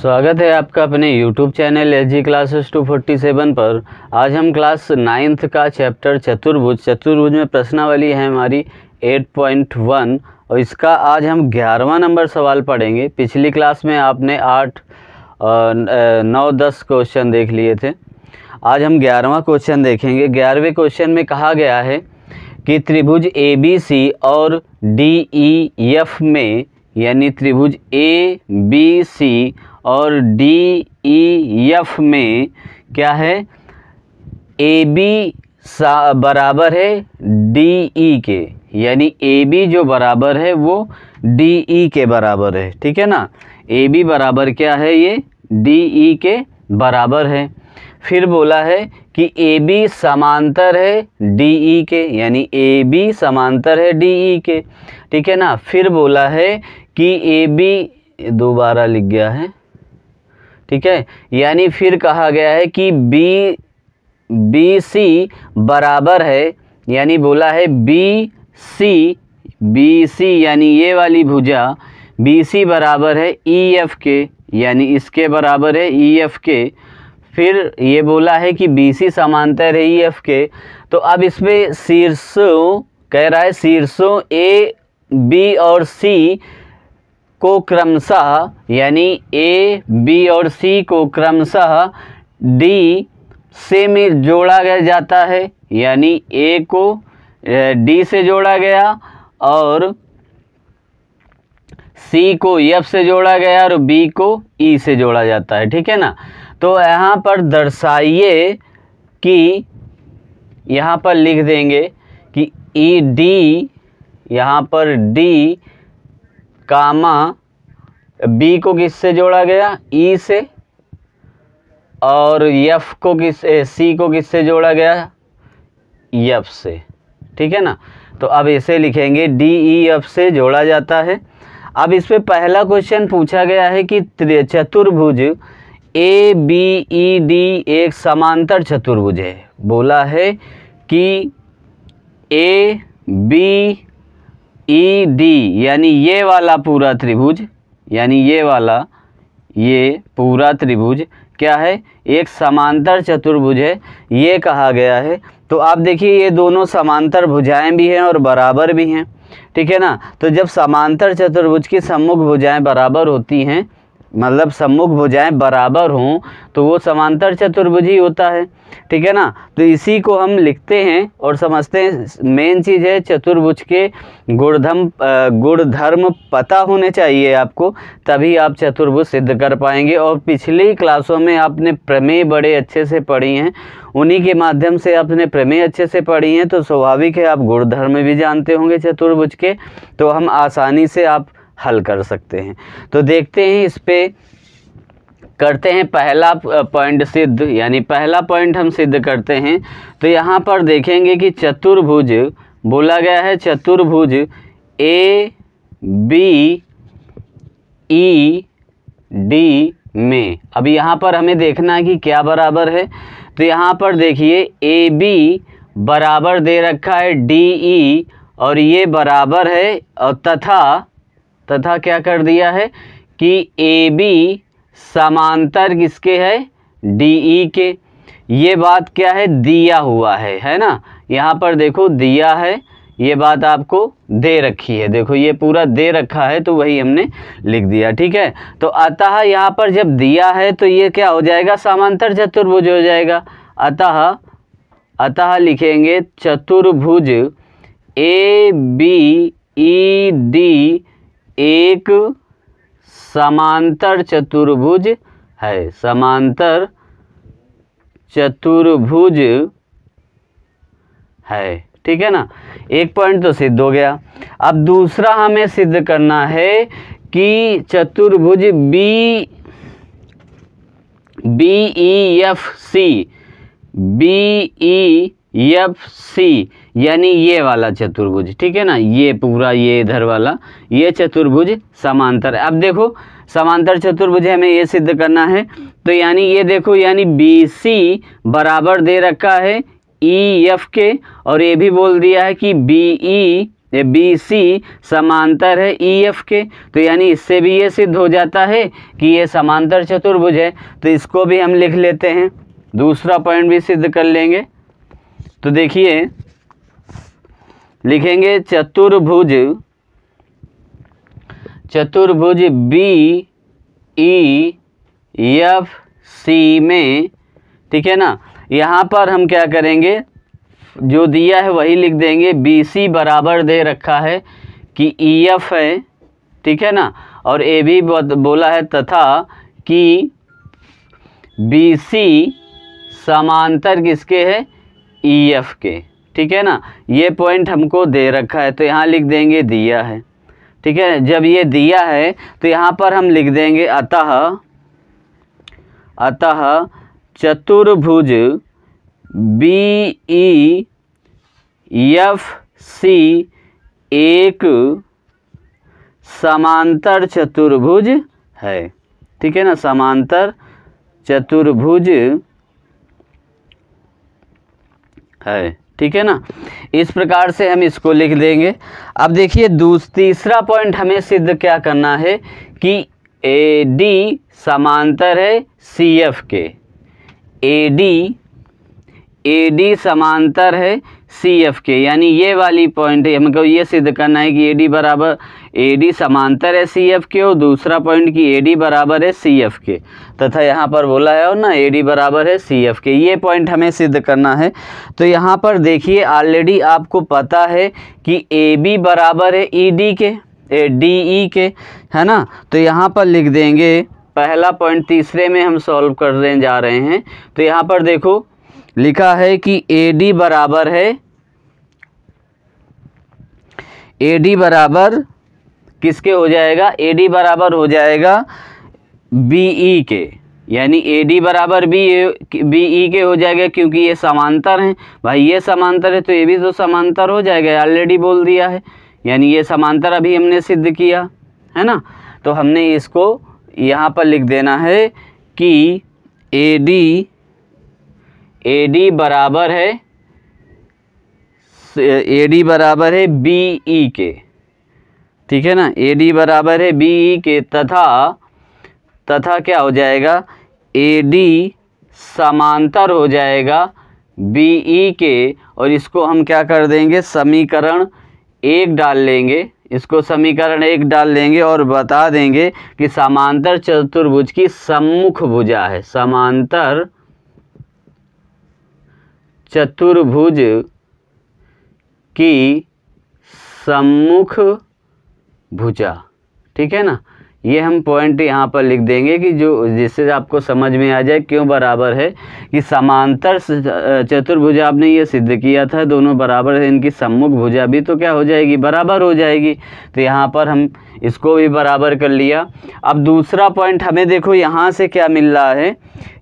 स्वागत है आपका अपने YouTube चैनल SG क्लासेस 247 पर। आज हम क्लास 9th का चैप्टर चतुर्भुज में प्रश्नावली है हमारी 8.1 और इसका आज हम 11वां नंबर सवाल पढ़ेंगे। पिछली क्लास में आपने 8, 9, 10 क्वेश्चन देख लिए थे। आज हम 11वां क्वेश्चन देखेंगे। 11वें क्वेश्चन में कहा गया है कि त्रिभुज ABC और DEF में, यानी त्रिभुज ABC और DEF में क्या है, AB बराबर है DE के, यानी AB जो बराबर है वो DE के बराबर है। ठीक है ना, AB बराबर क्या है, ये DE के बराबर है। फिर बोला है कि AB समांतर है DE के, यानी AB समांतर है DE के। ठीक है ना। फिर बोला है कि AB दोबारा लिख गया है, ठीक है, यानी फिर कहा गया है कि BC बराबर है, यानी बोला है BC यानी ये वाली भुजा BC बराबर है EF के, यानी इसके बराबर है EF के। फिर ये बोला है कि BC समांतर है EF के। तो अब इसमें शीर्षों कह रहा है, शीर्षों A, B और C को क्रमशः, यानी A, B और C को क्रमशः D से में जोड़ा जाता है, यानी A को D से जोड़ा गया और C को F से जोड़ा गया और B को E से जोड़ा जाता है। ठीक है ना। तो यहाँ पर दर्शाइए कि, यहाँ पर लिख देंगे कि ED, यहाँ पर D कामा B को किससे जोड़ा गया, E से, और F को C को किससे जोड़ा गया, F से। ठीक है ना। तो अब इसे लिखेंगे DEF से जोड़ा जाता है। अब इस पे पहला क्वेश्चन पूछा गया है कि चतुर्भुज ABED एक समांतर चतुर्भुज है। बोला है कि ABED यानी ये वाला पूरा त्रिभुज, यानी ये पूरा त्रिभुज क्या है, एक समांतर चतुर्भुज है, ये कहा गया है। तो आप देखिए ये दोनों समांतर भुजाएं भी हैं और बराबर भी हैं। ठीक है ना। तो जब समांतर चतुर्भुज की सम्मुख भुजाएं बराबर होती हैं, मतलब सम्मुख भुजाएं बराबर हों, तो वो समांतर चतुर्भुज ही होता है। ठीक है ना। तो इसी को हम लिखते हैं और समझते हैं। मेन चीज़ है चतुर्भुज के गुणधर्म पता होने चाहिए आपको, तभी आप चतुर्भुज सिद्ध कर पाएंगे। और पिछली क्लासों में आपने प्रमेय बड़े अच्छे से पढ़ी हैं, उन्हीं के माध्यम से आपने प्रमेय अच्छे से पढ़ी हैं, तो स्वाभाविक है आप गुणधर्म भी जानते होंगे चतुर्भुज के, तो हम आसानी से आप हल कर सकते हैं। तो देखते हैं, इस पे करते हैं पहला पॉइंट सिद्ध, यानी पहला पॉइंट हम सिद्ध करते हैं। तो यहाँ पर देखेंगे कि चतुर्भुज बोला गया है, चतुर्भुज ABED में, अब यहाँ पर हमें देखना है कि क्या बराबर है। तो यहाँ पर देखिए AB बराबर दे रखा है DE और ये बराबर है, और तथा क्या कर दिया है कि AB समांतर किसके है, DE के। ये बात क्या है, दिया हुआ है ना। यहाँ पर देखो दिया है, ये बात आपको दे रखी है, देखो ये पूरा दे रखा है, तो वही हमने लिख दिया। ठीक है। तो अतः यहाँ पर जब दिया है तो ये क्या हो जाएगा, समांतर चतुर्भुज हो जाएगा। अतः लिखेंगे चतुर्भुज ABED एक समांतर चतुर्भुज है, समांतर चतुर्भुज है। ठीक है ना। एक पॉइंट तो सिद्ध हो गया। अब दूसरा हमें सिद्ध करना है कि चतुर्भुज BEFC यानी ये वाला चतुर्भुज, ठीक है ना, ये पूरा ये इधर वाला ये चतुर्भुज समांतर है। अब देखो समांतर चतुर्भुज हमें ये सिद्ध करना है, तो यानी ये देखो, यानी BC बराबर दे रखा है EF के, और ये भी बोल दिया है कि BE ये बी सी समांतर है ई एफ के, तो यानी इससे भी ये सिद्ध हो जाता है कि ये समांतर चतुर्भुज है। तो इसको भी हम लिख लेते हैं, दूसरा पॉइंट भी सिद्ध कर लेंगे। तो देखिए लिखेंगे चतुर्भुज बी ई एफ सी में, ठीक है ना। यहाँ पर हम क्या करेंगे, जो दिया है वही लिख देंगे। बी सी बराबर दे रखा है कि ई एफ है, ठीक है ना, और ए भी बोला है तथा कि बी सी समांतर किसके है, ई एफ के, ठीक है ना। ये पॉइंट हमको दे रखा है तो यहाँ लिख देंगे दिया है, ठीक है। जब ये दिया है तो यहाँ पर हम लिख देंगे अतः चतुर्भुज बी ई एफ सी एक समांतर चतुर्भुज है, ठीक है ना, समांतर चतुर्भुज है, ठीक है ना। इस प्रकार से हम इसको लिख देंगे। अब देखिए तीसरा पॉइंट हमें सिद्ध क्या करना है कि ए डी समांतर है सी एफ के, ए डी समांतर है सी एफ के, यानी ये वाली पॉइंट है, हमको ये सिद्ध करना है कि ए डी समांतर है सी एफ के, और दूसरा पॉइंट कि ए डी बराबर है सी एफ के, तथा यहाँ पर बोला है और ना ए डी बराबर है सी एफ के। ये पॉइंट हमें सिद्ध करना है। तो यहाँ पर देखिए ऑलरेडी आपको पता है कि ए बी बराबर है ई डी के, डी ई के, है ना। तो यहाँ पर लिख देंगे पहला पॉइंट, तीसरे में हम सॉल्व करने जा रहे हैं। तो यहाँ पर देखो लिखा है कि ए डी बराबर है, ए डी बराबर किसके हो जाएगा, ए डी बराबर हो जाएगा बी ई के, यानी ए डी बराबर बी ई के हो जाएगा, क्योंकि ये समांतर हैं भाई, ये समांतर है तो ये भी तो समांतर हो जाएगा, ऑलरेडी बोल दिया है, यानी ये समांतर अभी हमने सिद्ध किया है ना। तो हमने इसको यहाँ पर लिख देना है कि ए डी बराबर है बी ई के, ठीक है ना, ए डी बराबर है बी ई के, तथा क्या हो जाएगा, ए डी समांतर हो जाएगा बी ई के, और इसको हम क्या कर देंगे, समीकरण 1 डाल लेंगे, इसको समीकरण 1 डाल लेंगे और बता देंगे कि समांतर चतुर्भुज की सम्मुख भुजा है, समांतर चतुर्भुज की सम्मुख भुजा, ठीक है ना। ये हम पॉइंट यहाँ पर लिख देंगे कि जिससे आपको समझ में आ जाए क्यों बराबर है, कि समांतर चतुर्भुज आपने ये सिद्ध किया था, दोनों बराबर है, इनकी सम्मुख भुजा भी तो क्या हो जाएगी, बराबर हो जाएगी। तो यहाँ पर हम इसको भी बराबर कर लिया। अब दूसरा पॉइंट हमें देखो यहाँ से क्या मिल रहा है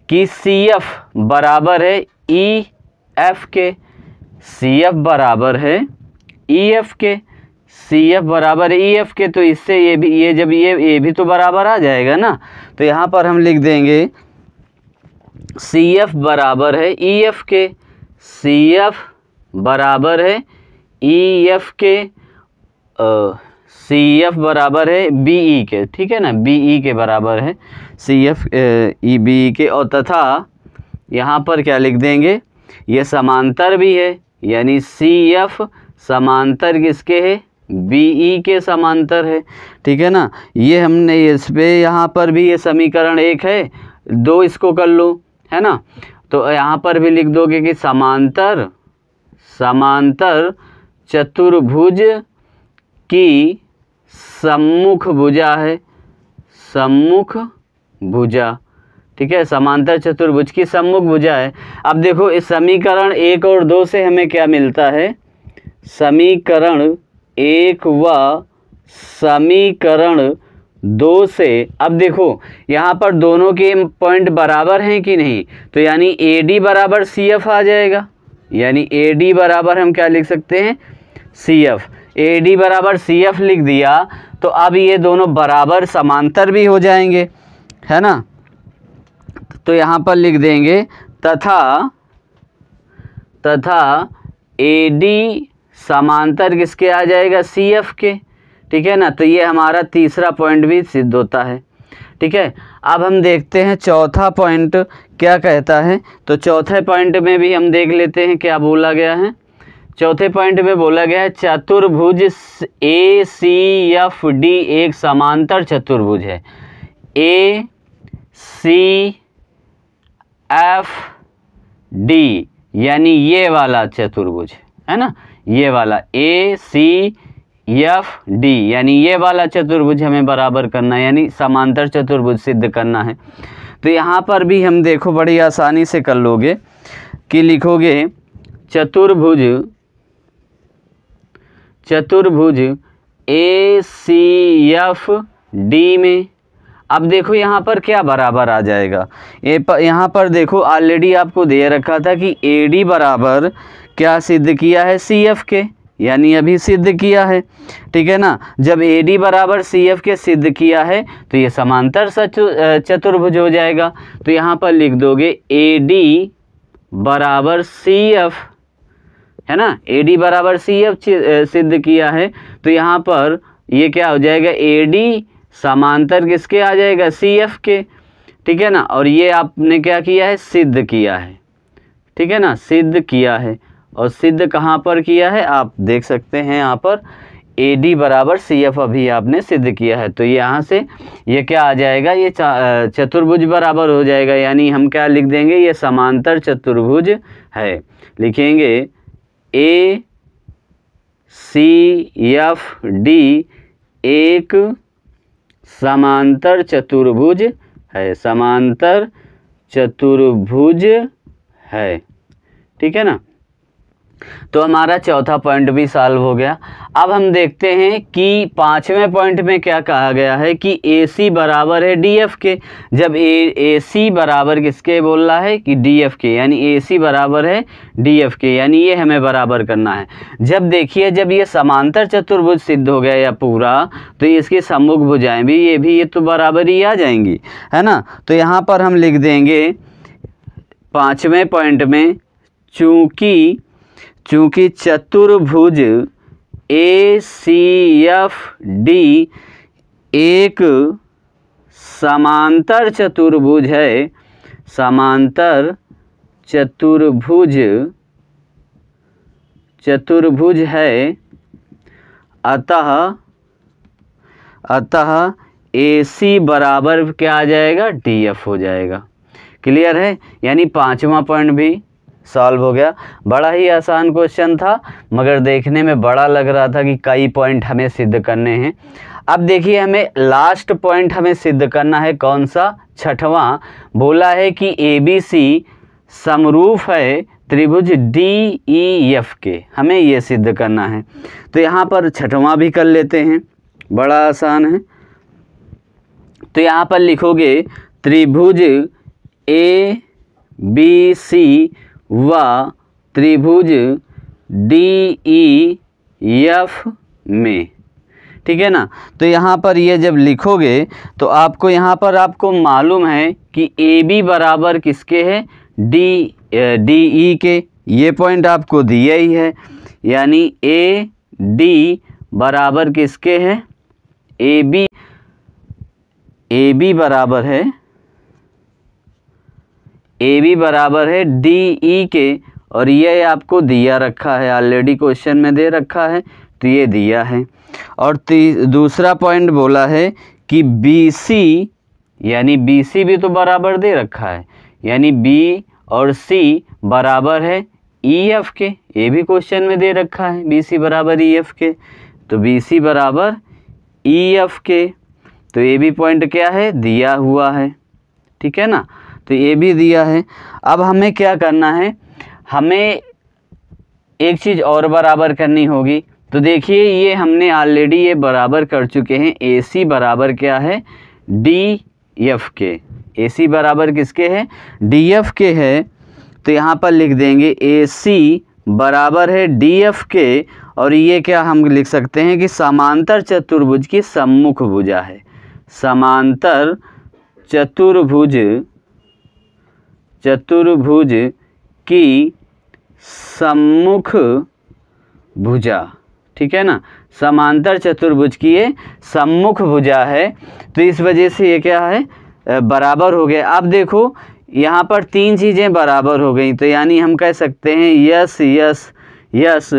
कि सी एफ बराबर है ई एफ के, सी एफ बराबर है ई एफ के, सी एफ बराबर है ई एफ के, तो इससे ये भी तो बराबर आ जाएगा ना। तो यहाँ पर हम लिख देंगे सी एफ बराबर है ई एफ के, सी एफ बराबर है ई एफ के, सी एफ बराबर है बी ई के, ठीक है ना, बी ई के बराबर है C F E B E के, और तथा यहाँ पर क्या लिख देंगे, ये समांतर भी है, यानी सी एफ समांतर किसके है, बी ई के समांतर है, ठीक है ना। ये हमने इस पे यहाँ पर भी ये समीकरण 1 है, 2 इसको कर लो, है ना। तो यहाँ पर भी लिख दोगे कि समांतर चतुर्भुज की सम्मुख भुजा है, सम्मुख भुजा, ठीक है, समांतर चतुर्भुज की सम्मुख भुजा है। अब देखो इस समीकरण 1 और 2 से हमें क्या मिलता है, समीकरण 1 व समीकरण 2 से। अब देखो यहाँ पर दोनों के पॉइंट बराबर हैं कि नहीं, तो यानी ए डी बराबर सी एफ आ जाएगा, यानी ए डी बराबर हम क्या लिख सकते हैं, सी एफ, ए डी बराबर सी एफ लिख दिया, तो अब ये दोनों बराबर समांतर भी हो जाएंगे, है ना। तो यहाँ पर लिख देंगे तथा ए डी समांतर किसके आ जाएगा, सी एफ के। ठीक है ना, तो ये हमारा तीसरा पॉइंट भी सिद्ध होता है। ठीक है, अब हम देखते हैं चौथा पॉइंट क्या कहता है। तो चौथे पॉइंट में भी हम देख लेते हैं क्या बोला गया है। चौथे पॉइंट में बोला गया है चतुर्भुज ए सी एफ डी एक समांतर चतुर्भुज है। ए सी एफ डी यानी ये वाला चतुर्भुज है ना, ये वाला ए सी एफ डी यानी ये वाला चतुर्भुज हमें बराबर करना है, यानी समांतर चतुर्भुज सिद्ध करना है। तो यहाँ पर भी हम देखो बड़ी आसानी से कर लोगे कि लिखोगे चतुर्भुज ए सी एफ डी में। अब देखो यहाँ पर क्या बराबर आ जाएगा, यहाँ पर देखो ऑलरेडी आपको दे रखा था कि ए डी बराबर क्या सिद्ध किया है, सी एफ के, यानी अभी सिद्ध किया है। ठीक है ना, जब ए डी बराबर सी एफ के सिद्ध किया है तो ये समांतर चतुर्भुज हो जाएगा। तो यहाँ पर लिख दोगे ए डी बराबर सी एफ, है ना, ए डी बराबर सी एफ सिद्ध किया है। तो यहाँ पर ये क्या हो जाएगा, ए डी समांतर किसके आ जाएगा, सी एफ के। ठीक है ना, और ये आपने क्या किया है, सिद्ध किया है। ठीक है ना, सिद्ध किया है, और सिद्ध कहाँ पर किया है आप देख सकते हैं यहाँ पर ए डी बराबर सी एफ अभी आपने सिद्ध किया है। तो यहाँ से ये क्या आ जाएगा, ये चतुर्भुज बराबर हो जाएगा, यानी हम क्या लिख देंगे, ये समांतर चतुर्भुज है। लिखेंगे ए सी एफ डी एक समांतर चतुर्भुज है, समांतर चतुर्भुज है। ठीक है ना, तो हमारा चौथा पॉइंट भी सॉल्व हो गया। अब हम देखते हैं कि पांचवें पॉइंट में क्या कहा गया है कि ए सी बराबर है डी एफ के। जब ए सी बराबर किसके बोल रहा है कि डी एफ के, यानी ए सी बराबर है डी एफ के, यानी ये हमें बराबर करना है। जब देखिए जब ये समांतर चतुर्भुज सिद्ध हो गया या पूरा, तो इसकी सम्मुख भुजाएं भी ये तो बराबर ही आ जाएंगी, है ना। तो यहाँ पर हम लिख देंगे पांचवें पॉइंट में, चूँकि चतुर्भुज ए सी एफ डी एक समांतर चतुर्भुज है, समांतर चतुर्भुज है, अतः ए सी बराबर क्या आ जाएगा, डी एफ हो जाएगा। क्लियर है, यानी पांचवा पॉइंट भी सॉल्व हो गया। बड़ा ही आसान क्वेश्चन था, मगर देखने में बड़ा लग रहा था कि कई पॉइंट हमें सिद्ध करने हैं। अब देखिए हमें लास्ट पॉइंट हमें सिद्ध करना है, कौन सा, छठवां। बोला है कि ए बी सी समरूप है त्रिभुज डी ई एफ के, हमें ये सिद्ध करना है। तो यहाँ पर छठवां भी कर लेते हैं, बड़ा आसान है। तो यहाँ पर लिखोगे त्रिभुज ए बी सी व त्रिभुज डी ई एफ में। ठीक है ना, तो यहाँ पर ये जब लिखोगे तो आपको यहाँ पर आपको मालूम है कि ए बी बराबर किसके है, डी ई के। ये पॉइंट आपको दिया ही है, यानी ए डी बराबर किसके है, ए बी बराबर है डी ई के, और ये आपको दिया रखा है, ऑलरेडी क्वेश्चन में दे रखा है, तो ये दिया है। और दूसरा पॉइंट बोला है कि बी सी, यानी बी सी भी तो बराबर दे रखा है, यानी बी और सी बराबर है ई एफ के, ये भी क्वेश्चन में दे रखा है, बी सी बराबर ई एफ के, तो बी सी बराबर ई एफ के। तो ये भी पॉइंट क्या है, दिया हुआ है। ठीक है ना, तो ये भी दिया है। अब हमें क्या करना है, हमें एक चीज़ और बराबर करनी होगी। तो देखिए ये हमने ऑलरेडी ये बराबर कर चुके हैं, ए सी बराबर क्या है, डी एफ के। ए सी बराबर किसके है, डी एफ के है। तो यहाँ पर लिख देंगे ए सी बराबर है डी एफ के, और ये क्या हम लिख सकते हैं कि समांतर चतुर्भुज की सम्मुख भुजा है, समांतर चतुर्भुज की सम्मुख भुजा, ठीक है ना। समांतर चतुर्भुज की ये सम्मुख भुजा है, तो इस वजह से ये क्या है, बराबर हो गया। अब देखो यहाँ पर तीन चीज़ें बराबर हो गई, तो यानी हम कह सकते हैं यस यस यस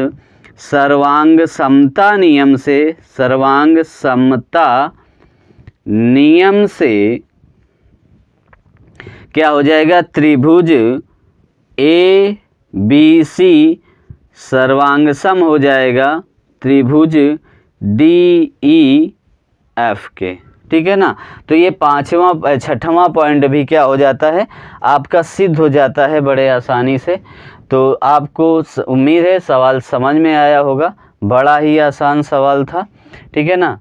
सर्वांग समता नियम से, सर्वांग समता नियम से क्या हो जाएगा, त्रिभुज ए बी सी सर्वांग सम हो जाएगा त्रिभुज डी ई एफ के, ठीक है ना। तो ये छठवां पॉइंट भी क्या हो जाता है, आपका सिद्ध हो जाता है बड़े आसानी से। तो आपको उम्मीद है सवाल समझ में आया होगा, बड़ा ही आसान सवाल था, ठीक है ना।